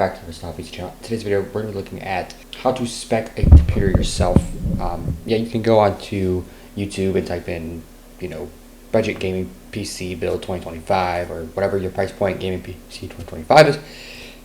back to the Mr. channel. Today's video, we're going to be looking at how to spec a computer yourself. You can go onto YouTube and type in, budget gaming PC build 2025 or whatever your price point gaming PC 2025 is.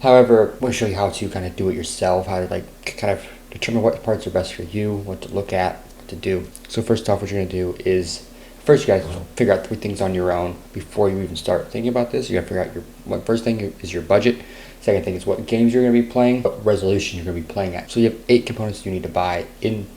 However, I'm going to show you how to kind of do it yourself, how to kind of determine what parts are best for you, what to look at, what to do. So first off, what you're going to do is, first you guys figure out 3 things on your own before you even start thinking about this. You got to figure out first thing is your budget. Second thing is what games you're going to be playing, what resolution you're going to be playing at. So you have 8 components you need to buy in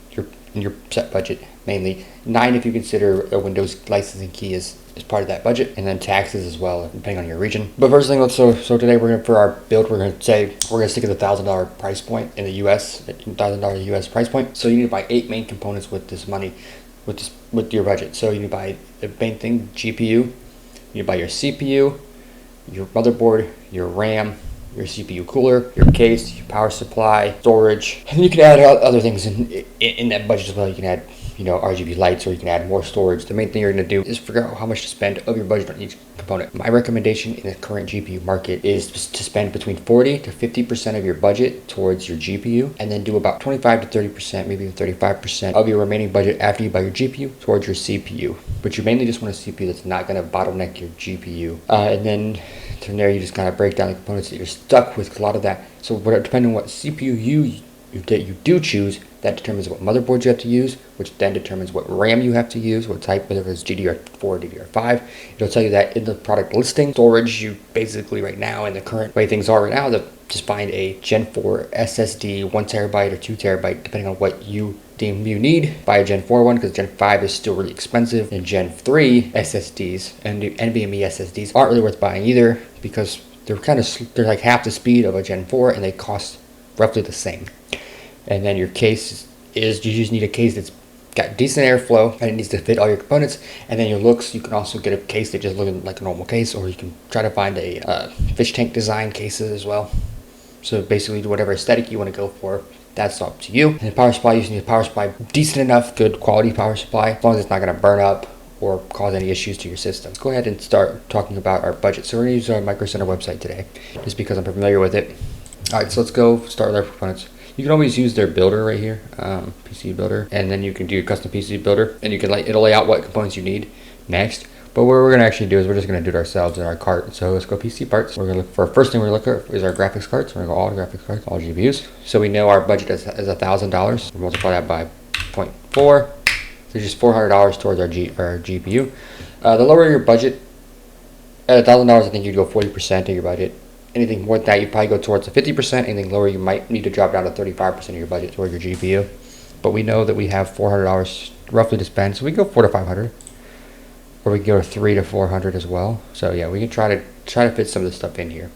your set budget, mainly 9 if you consider a Windows licensing key as part of that budget, and then taxes as well, depending on your region. But first thing, so today for our build, we're going to stick at the $1,000 price point in the US, $1,000 US price point. So you need to buy 8 main components with this money, with your budget. So you need to buy the main thing, GPU. You need to buy your CPU, your motherboard, your RAM, your CPU cooler, your case, your power supply, storage, and then you can add other things in that budget as well. You can add RGB lights, or you can add more storage. The main thing you're going to do is figure out how much to spend of your budget on each component. My recommendation in the current GPU market is to spend between 40 to 50% of your budget towards your GPU, and then do about 25 to 30%, maybe even 35% of your remaining budget after you buy your GPU towards your CPU. But you mainly just want a CPU that's not going to bottleneck your GPU. And then from there, you just kind of break down the components that you're stuck with. A lot of that. So depending on what CPU you do choose, that determines what motherboard you have to use, which then determines what RAM you have to use, what type, whether it's DDR4 or DDR5. It'll tell you that in the product listing. Storage, you basically right now, in the current way things are right now, just find a Gen 4 SSD, 1 terabyte or 2 terabyte, depending on what you deem you need. Buy a Gen 4 one, because Gen 5 is still really expensive, and Gen 3 SSDs and the NVMe SSDs aren't really worth buying either, because they're like half the speed of a Gen 4 and they cost roughly the same. And then your case you just need a case that's got decent airflow, and it needs to fit all your components. And then your looks, you can also get a case that just looks like a normal case, or you can try to find a fish tank design cases as well. So basically, whatever aesthetic you want to go for, that's up to you. And power supply, you need a power supply decent enough, good quality power supply, as long as it's not going to burn up or cause any issues to your system. Let's go ahead and start talking about our budget. So we're going to use our Micro Center website today, just because I'm familiar with it. All right, so let's go start with our components. You can always use their builder right here, PC builder, and then you can do your custom PC builder, and you can it'll lay out what components you need next. But what we're going to actually do is we're just going to do it ourselves in our cart. So let's go PC parts. We're going to look for, first thing we're going to look at is our graphics cards. We're going to go all graphics cards, all GPUs. So we know our budget is $1,000. We'll multiply that by 0.4. So just $400 towards our GPU. The lower your budget, at $1,000, I think you'd go 40% of your budget. Anything more than that, you probably go towards the 50%. Anything lower, you might need to drop down to 35% of your budget towards your GPU. But we know that we have $400 roughly to spend, so we can go $400 to $500, or we can go $300 to $400 as well. So yeah, we can try to fit some of this stuff in here.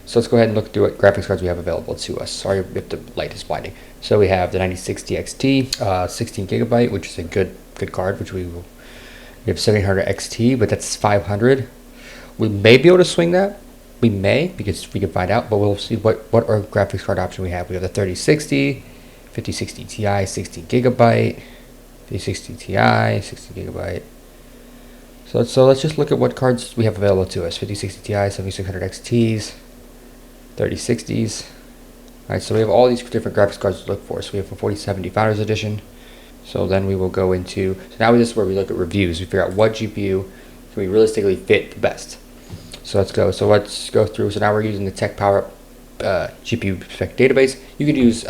So let's go ahead and look through what graphics cards we have available to us. Sorry if the light is blinding. So we have the 9060 XT, 16 gigabyte, which is a good card, which we have 700 XT, but that's 500. We may be able to swing that. We may, because we can find out, but we'll see what our graphics card option we have. We have the 3060, 5060 Ti, 60 gigabyte, 5060 Ti, 60 gigabyte. So let's just look at what cards we have available to us. 5060 Ti, 7600 XTs, 3060s. Alright, so we have all these different graphics cards to look for. So we have a 4070 Founders Edition. So then we will go into, so now this is where we look at reviews. We figure out what GPU can we realistically fit the best. So let's go. So let's go through. So now we're using the Tech Power GPU spec database. You can use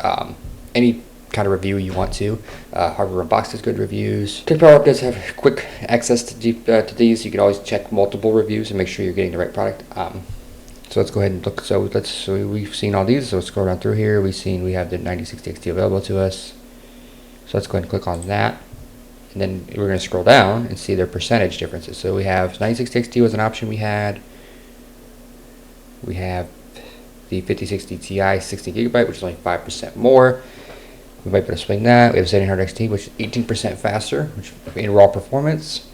any kind of review you want to. Hardware Unboxed does good reviews. Tech Power does have quick access to these. You can always check multiple reviews and make sure you're getting the right product. So let's go ahead and look. So we've seen all these. So let's scroll down through here. We have the 9060 XT available to us. So let's go ahead and click on that. And then we're going to scroll down and see their percentage differences. So we have 9060 XT was an option we had. We have the 5060 Ti 60 gigabyte, which is only 5% more. We might be able to swing that. We have 700 XT, which is 18% faster, which in raw performance.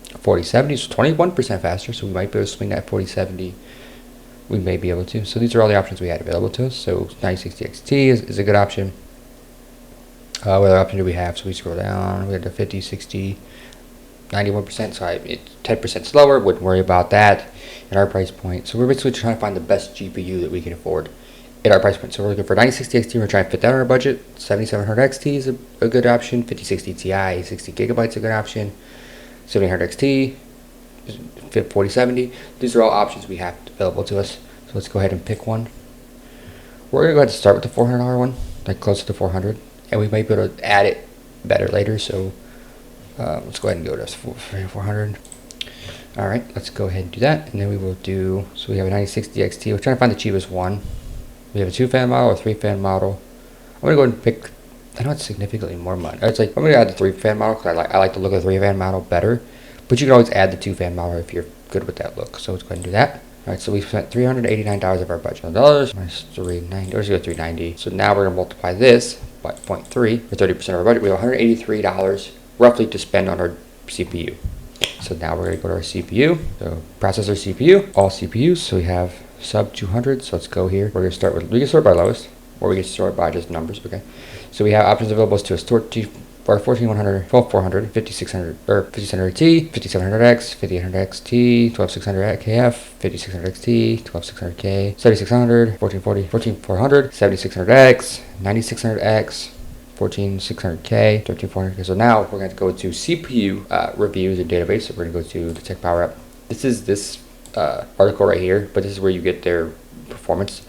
4070 is 21% faster, so we might be able to swing that 4070. We may be able to. So these are all the options we had available to us. So 9060 XT is a good option. What other option do we have? So we scroll down. We have the 5060 91%, so it's 10% slower, wouldn't worry about that. at our price point. So we're basically trying to find the best GPU that we can afford at our price point. So we're looking for 9060 XT. We're trying to fit that in our budget. 7700 XT is a good option. 5060 Ti, 60 gigabytes, a good option. 7800 XT, 4070. These are all options we have available to us. So let's go ahead and pick one. We're gonna go ahead and start with the $400 one, like close to 400, and we might be able to add it better later. So let's go ahead and go to 400. All right, let's go ahead and do that, and then we will do. So we have a 9060 XT. We're trying to find the cheapest one. We have a 2-fan model or 3-fan model. I'm gonna go ahead and pick. I know it's significantly more money. It's like I'm gonna add the 3-fan model because I like the look of the 3-fan model better. But you can always add the 2-fan model if you're good with that look. So let's go ahead and do that. All right, so we spent $389 of our budget. Dollars minus 390. Let's go 390. So now we're gonna multiply this by 0.3 for 30% of our budget. We have $183 roughly to spend on our CPU. So now we're gonna go to our CPU. So processor CPU, all CPUs. So we have sub 200. So let's go here. We're gonna start with. We can sort by lowest, or we can sort by just numbers. Okay. So we have options available to us. For 14100, 12400, 5600 or 5600T, 5700X, 5800 XT, 12600 KF, 5600 XT, 12600K, 7600, 1440, 14400, 7600X, 9600X, 14600K, 13400K. So now we're going to go to CPU reviews and database. So we're going to go to the Tech Power app. This is this article right here, but this is where you get their performance.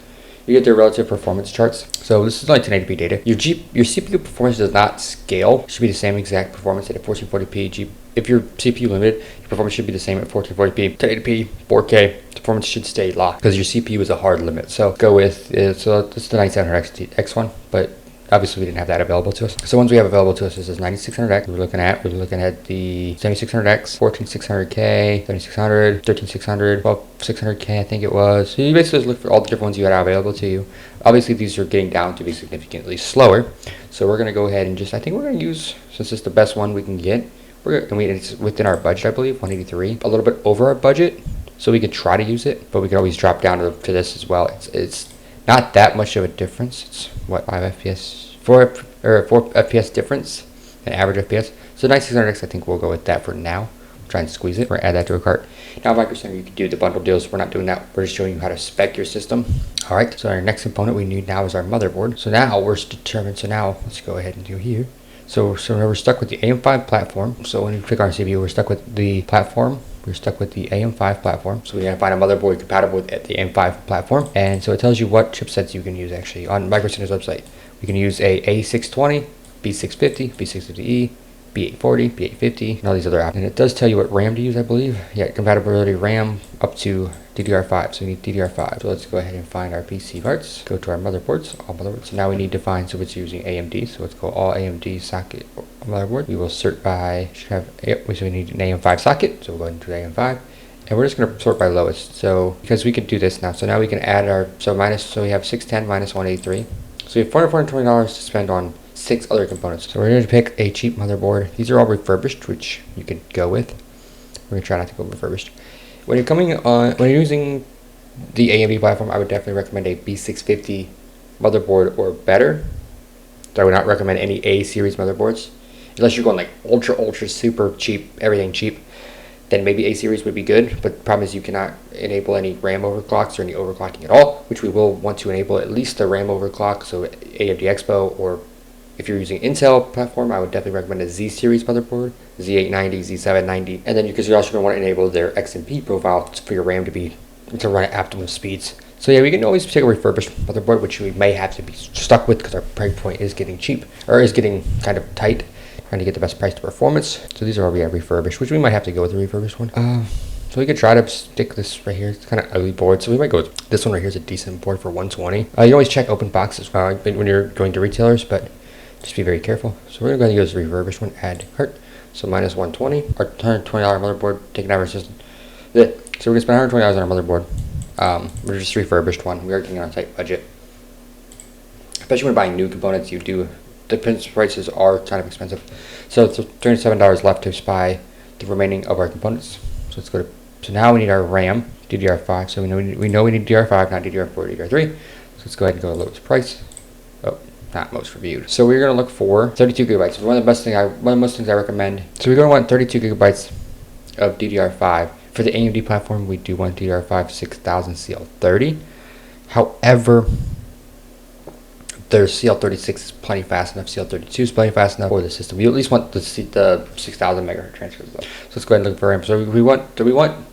You get their relative performance charts. So this is only 1080p data. Your CPU performance does not scale. It should be the same exact performance at a 1440p. If you're CPU limited, your performance should be the same at 1440p, 1080p, 4K. Performance should stay locked because your CPU is a hard limit. So go with so this is the 9700 X one, but obviously we didn't have that available to us. So ones we have available to us is this 9600X. We're looking at the 7600X, 14600K, 7600, 13600, 12600K I think it was. So you basically just look for all the different ones you had available to you. Obviously these are getting down to be significantly slower. So we're gonna go ahead and just, I think we're gonna use, since it's the best one we can get, it's within our budget, I believe, 183, a little bit over our budget. So we could try to use it, but we could always drop down to this as well. It's not that much of a difference. It's what, 5 FPS, 4 FPS difference, an average FPS. So 9600X, I think we'll go with that for now. We'll try and squeeze it. We're gonna add that to a cart. Now, Microsoft, you can do the bundle deals. We're not doing that. We're just showing you how to spec your system. All right. So our next component we need now is our motherboard. So now we're determined. So now let's go ahead and do here. So we're stuck with the AM5 platform. So when you click on CPU, we're stuck with the platform. We're stuck with the AM5 platform. So we gotta find a motherboard compatible with the AM5 platform. And so it tells you what chipsets you can use actually on Microsoft's website. We can use a A620, B650, B650E, B840, B850, and all these other options. And it does tell you what RAM to use, I believe. Yeah, compatibility RAM up to DDR5. So we need DDR5. So let's go ahead and find our PC parts. Go to our motherboards, all motherboards. So now we need to find, so it's using AMD. So let's go all AMD socket motherboard. We will sort by, so we need an AM5 socket. So we'll go into AM5. And we're just going to sort by lowest. So because we can do this now. So now we can add our, so we have 610 minus 183. So we have $420 to spend on 6 other components. So we're going to pick a cheap motherboard. These are all refurbished, which you could go with. We're going to try not to go refurbished. When you're using the AMD platform, I would definitely recommend a B650 motherboard or better. So I would not recommend any A series motherboards. Unless you're going like ultra super cheap, everything cheap, then maybe A series would be good. But the problem is you cannot enable any RAM overclocks or any overclocking at all, which we will want to enable at least the RAM overclock. So AMD Expo, or if you're using Intel platform, I would definitely recommend a Z series motherboard, Z890, Z790, and then because you're also going to want to enable their XMP profile for your RAM to run at optimal speeds. So yeah, we can always take a refurbished motherboard, which we may have to be stuck with because our price point is getting cheap, or is getting kind of tight, trying to get the best price to performance. So these are all we have refurbished, which we might have to go with the refurbished one. So we could try to stick this right here. It's kind of ugly board, so we might go with this one right here. Is a decent board for 120. You can always check open boxes when you're going to retailers, but just be very careful. So we're going to use the refurbished one, add to cart. So minus 120, our $120 motherboard, taking out our system. So we're going to spend $120 on our motherboard. We're just refurbished one. We are getting on a tight budget. Especially when buying new components, the prices are kind of expensive. So it's $37 left to buy the remaining of our components. So let's go to, so now we need our RAM, DDR5. So we know we need DDR5, not DDR4, DDR3. So let's go ahead and go to lowest price. Oh, not most reviewed. So we're going to look for 32 gigabytes. So one of the most things I recommend. So we're going to want 32 gigabytes of DDR5 For the AMD platform, we do want DDR5 6000 CL30. However, their CL36 is plenty fast enough, CL32 is plenty fast enough for the system. We at least want the 6000 megahertz transfers though. So let's go ahead and look for RAM. So we want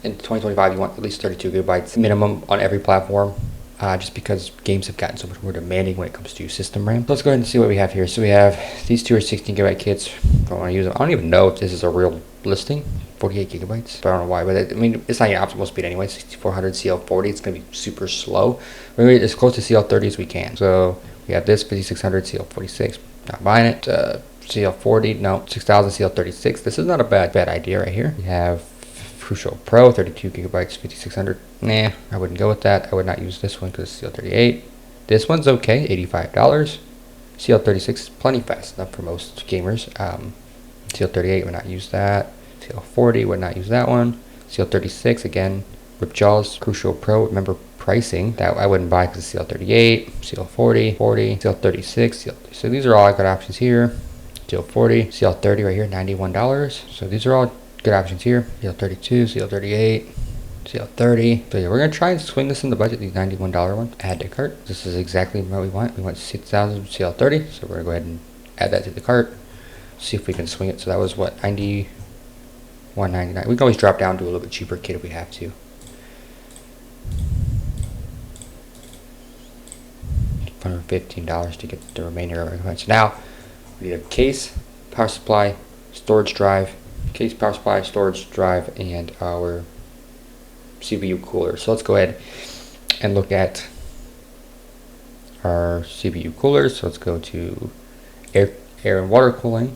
in 2025, you want at least 32 gigabytes minimum on every platform, just because games have gotten so much more demanding when it comes to system RAM. So let's go ahead and see what we have here. So we have these two are 16 gigabyte kits. I don't want to use them. I don't even know if this is a real listing. 48 gigabytes, but I don't know why. But I mean, it's not your optimal speed anyway. 6400 CL40. It's gonna be super slow. We're gonna get as close to CL30 as we can. So we have this 5600 CL46. Not buying it. CL40. No. 6000 CL36. This is not a bad idea right here. We have Crucial Pro 32 gigabytes 5600. Nah, I wouldn't go with that. I would not use this one because CL38. This one's okay. $85. CL36 is plenty fast enough for most gamers. CL38 would not use that. CL40 would not use that one. CL36 again. Ripjaws Crucial Pro. Remember pricing that I wouldn't buy because it's CL38, CL40, 40, CL36, CL30. So these are all good options here. CL40, CL30 right here, $91. So these are all good options here. CL32, CL38, CL30. So yeah, we're gonna try and swing this in the budget. These $91 ones. Add to cart. This is exactly what we want. We want 6000 CL30. So we're gonna go ahead and add that to the cart. See if we can swing it. So that was what, $91.99. We can always drop down to a little bit cheaper kit if we have to. $115 to get the remainder of our components. So now we need a case, power supply, storage drive, case, power supply, storage drive, and our CPU cooler. So let's go ahead and look at our CPU coolers. So let's go to air and water cooling,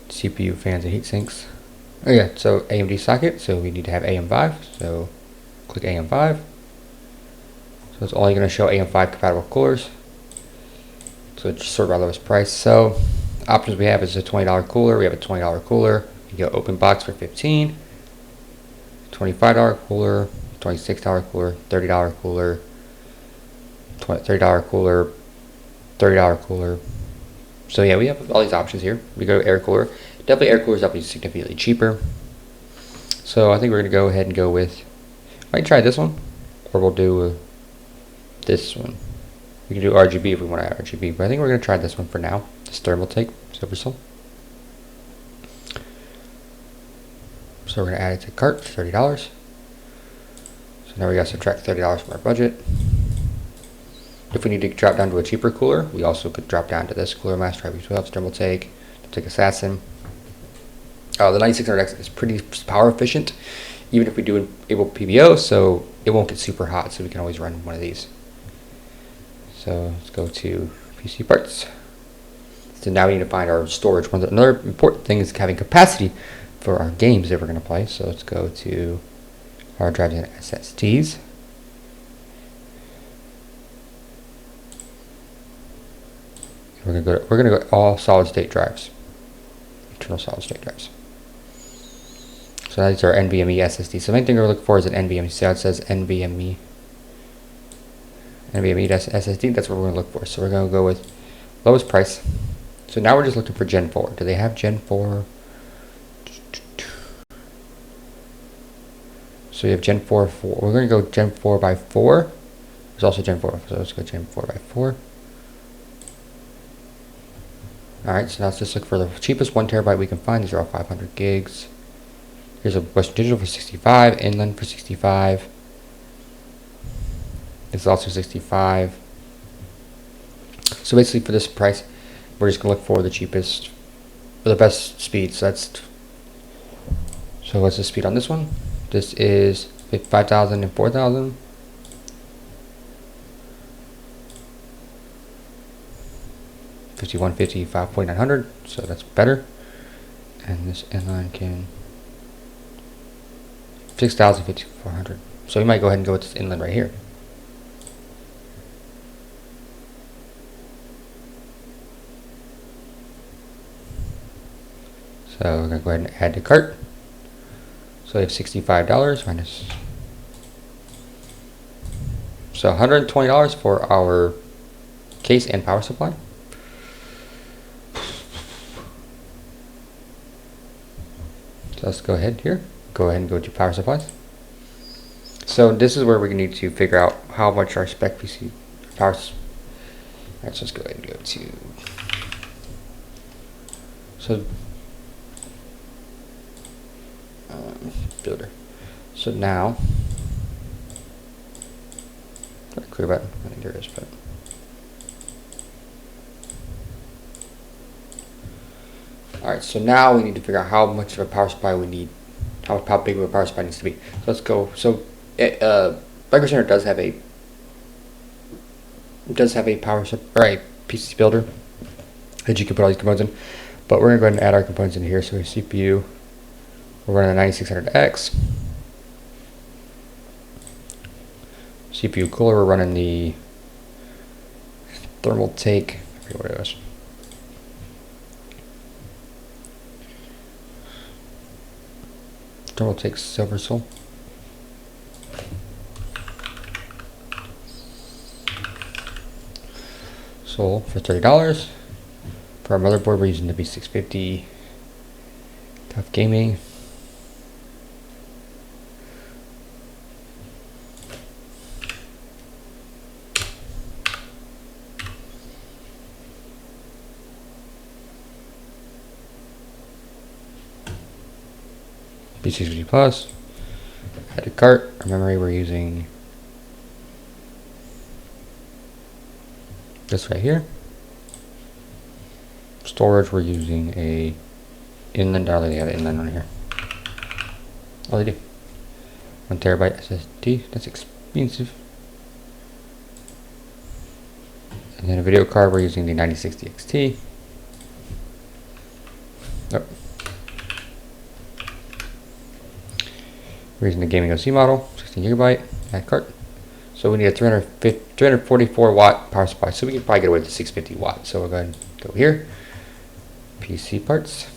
CPU fans and heat sinks. Oh yeah, so AMD socket. So we need to have AM5. So click AM5. So it's only going to show AM5 compatible coolers. So it's sort of our lowest price. So options we have is a $20 cooler. We have a $20 cooler. You go open box for $15. $25 cooler, $26 cooler, $30 cooler, $30 cooler, $30 cooler. So yeah, we have all these options here. We go to air cooler. Definitely air cooler is definitely significantly cheaper. So I think we're going to go ahead and go with, might try this one, or we'll do this one. We can do RGB if we want to add RGB, but I think we're going to try this one for now. This Thermaltake Silver Soul. So we're going to add it to cart for $30. So now we got to subtract $30 from our budget. If we need to drop down to a cheaper cooler, we also could drop down to this Cooler Master IP12 Thermaltake, Thermaltake Assassin. The 9600X is pretty power efficient, even if we do enable PBO, so it won't get super hot, so we can always run one of these. So let's go to PC parts. So now we need to find our storage. Another important thing is having capacity for our games that we're going to play. So let's go to hard drives and SSDs. We're gonna go all solid state drives, internal solid state drives. So these are NVMe SSD. So the main thing we're looking for is an NVMe. So it says NVMe SSD. That's what we're gonna look for. So we're gonna go with lowest price. So now we're just looking for Gen 4. Do they have Gen 4? So we have Gen 4. We're gonna go Gen 4 by 4. There's also Gen 4. So let's go Gen 4 by 4. Alright, so now let's just look for the cheapest 1 terabyte we can find. These are all 500 gigs. Here's a Western Digital for 65, Inland for 65. This is also 65. So basically for this price, we're just gonna look for the cheapest, or the best speed. So what's the speed on this one? This is 5,000 and 4,000. $5150, 4900, so that's better. And this inline can 6,000, 5,400. So we might go ahead and go with this inline right here. So we're gonna go ahead and add to cart. So we have $65 minus. So $120 for our case and power supply. So let's go ahead here. go ahead and go to power supplies. So this is where we need to figure out how much our spec PC power. Alright, so let's go ahead and go to. So builder. So now, clear button. I think there is, but. Alright, so now we need to figure out how much of a power supply we need, how big of a power supply needs to be. So let's go. So, Micro Center does have a power supply, or a PC builder that you can put all these components in. But we're gonna go ahead and add our components in here. So we have CPU. We're running a 9600X. CPU cooler. We're running the thermal take. I forget what it was. Thermal take Silver Soul. Soul for $30. For our motherboard, we're using the B650 Tough Gaming. B650 Plus. Add to cart. Our memory, we're using this right here. Storage, we're using a inland. Oh, they have an inland on here. Oh, they do. 1 terabyte SSD. That's expensive. And then a video card, we're using the 9060 XT. Oh. We're using the gaming OC model, 16 gigabyte. Add cart. So we need a 344 watt power supply. So we can probably get away with 650 watts. So we'll go ahead and go here. PC parts.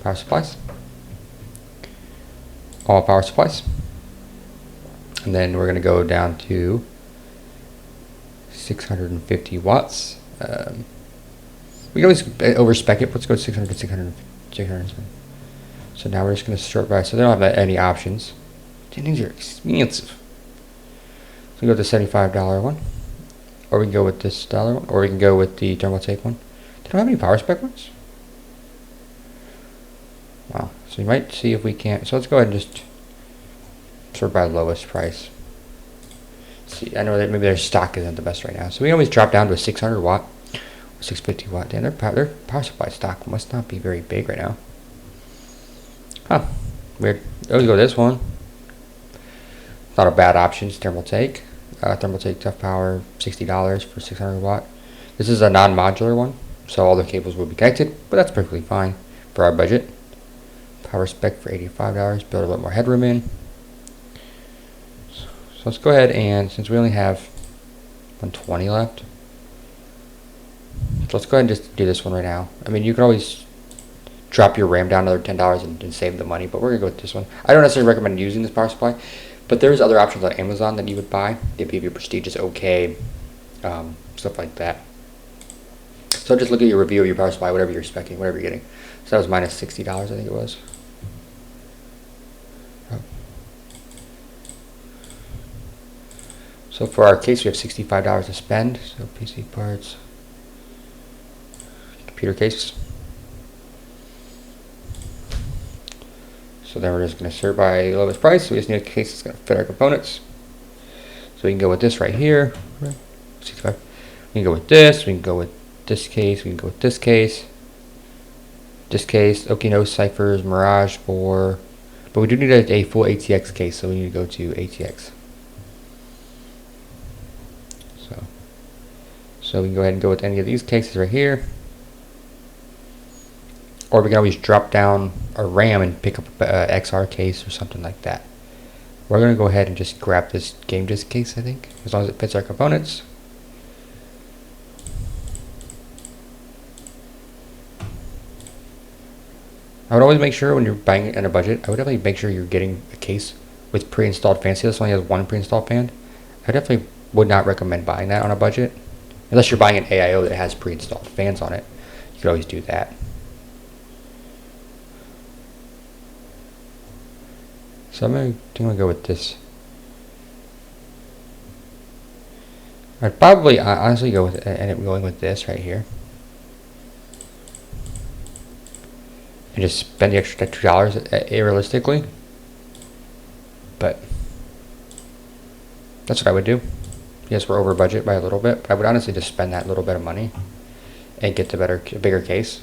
Power supplies. All power supplies. And then we're going to go down to 650 watts. We can always overspec it. Let's go to 600 to 600. So now we're just going to sort by. So they don't have any options. These are expensive. So we go with the $75 one, or we can go with this dollar one, or we can go with the thermal take one. They don't have any power spec ones. Wow. So you might see if we can't. So let's go ahead and just sort by lowest price. See, I know that maybe their stock isn't the best right now, so we always drop down to a 600 watt, or 650 watt. Damn, their power supply stock must not be very big right now. Huh. Weird. Let's go this one. Not a bad option. It's thermal take. Thermal take tough power, $60 for 600 watt. This is a non-modular one, so all the cables will be connected, but that's perfectly fine for our budget. Power spec for $85. Build a little more headroom in. So let's go ahead and, since we only have 120 left, so let's go ahead and just do this one right now. I mean, you can always drop your RAM down another $10 and save the money, but we're gonna go with this one. I don't necessarily recommend using this power supply, but there's other options on Amazon that you would buy if your prestige is okay, stuff like that. So just look at your review of your power supply, whatever you're specing, whatever you're getting. So that was minus $60, I think it was. So for our case, we have $65 to spend. So PC parts, computer case. So then we're just going to sort by lowest price. So we just need a case that's going to fit our components. So we can go with this right here. 65. We can go with this. We can go with this case. We can go with this case. This case. Okino ciphers, Mirage 4. But we do need a full ATX case. So we need to go to ATX. So we can go ahead and go with any of these cases right here. Or we can always drop down a RAM and pick up an XR case or something like that. We're going to go ahead and just grab this game disc case, I think, as long as it fits our components. I would always make sure when you're buying it in a budget, I would definitely make sure you're getting a case with pre-installed fans. See, this only has one pre-installed fan. I definitely would not recommend buying that on a budget. Unless you're buying an AIO that has pre-installed fans on it. You could always do that. So I'm gonna go with this. I'd probably honestly go with end up going with this right here, and just spend the extra $2 realistically. But that's what I would do. Yes, we're over budget by a little bit, but I would honestly just spend that little bit of money and get the bigger case.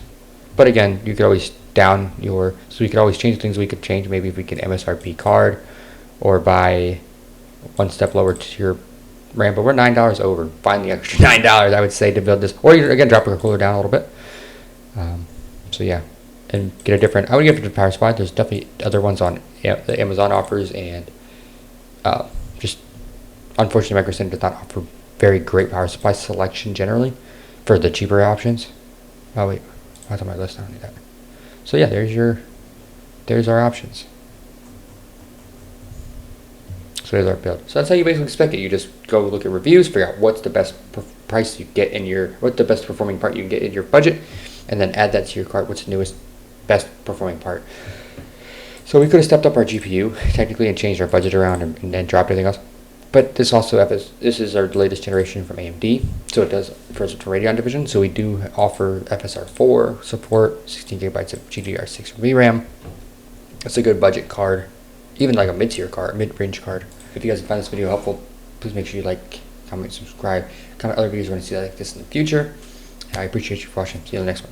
But again, you could always so we could always change things. We could change maybe if we can MSRP card or buy one step lower to your RAM. But we're $9 over. Find the extra $9, I would say, to build this. Or you again drop your cooler down a little bit. So yeah, and get a different. I would get a different power supply. There's definitely other ones on the Amazon offers, and just unfortunately, Micro Center does not offer very great power supply selection generally for the cheaper options. Oh wait, that's on my list. I don't need that. So yeah, there's our options. So there's our build. So that's how you basically spec it. You just go look at reviews, figure out what's the best price you get what's the best performing part you can get in your budget, and then add that to your cart. What's the newest, best performing part? So we could have stepped up our GPU technically and changed our budget around and then dropped everything else. But this is our latest generation from AMD, so it does for Radeon division. So we do offer FSR4 support, 16 gigabytes of GDDR6 VRAM. It's a good budget card, even like a mid-range card. If you guys find this video helpful, please make sure you like, comment, subscribe, comment other videos you want to see like this in the future. I appreciate you for watching. See you in the next one.